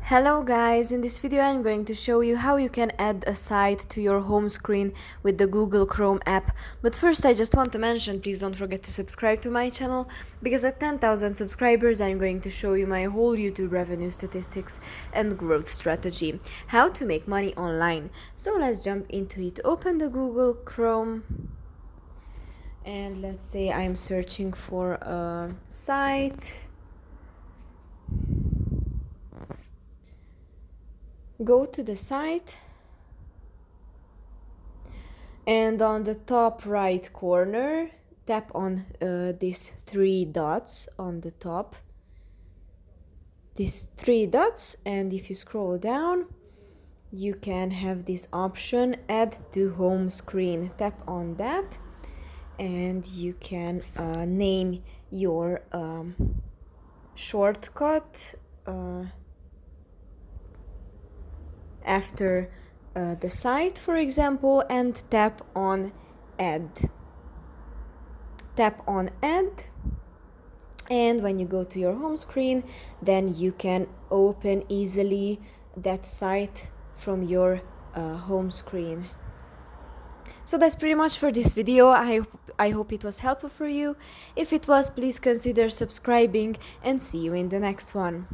Hello guys, in this video I'm going to show you how you can add a site to your home screen with the Google Chrome app. But first I just want to mention, please don't forget to subscribe to my channel, because at 10,000 subscribers I'm going to show you my whole YouTube revenue statistics and growth strategy, how to make money online. So let's jump into it. Open the Google Chrome and let's say I'm searching for a site. Go to the site and on the top right corner tap on these three dots on the top, these three dots, and if you scroll down you can have this option add to home screen. Tap on that and you can name your shortcut after the site, for example, and tap on add. Tap on add, and when you go to your home screen then you can open easily that site from your home screen. So that's pretty much for this video. I hope it was helpful for you. If it was, please consider subscribing and see you in the next one.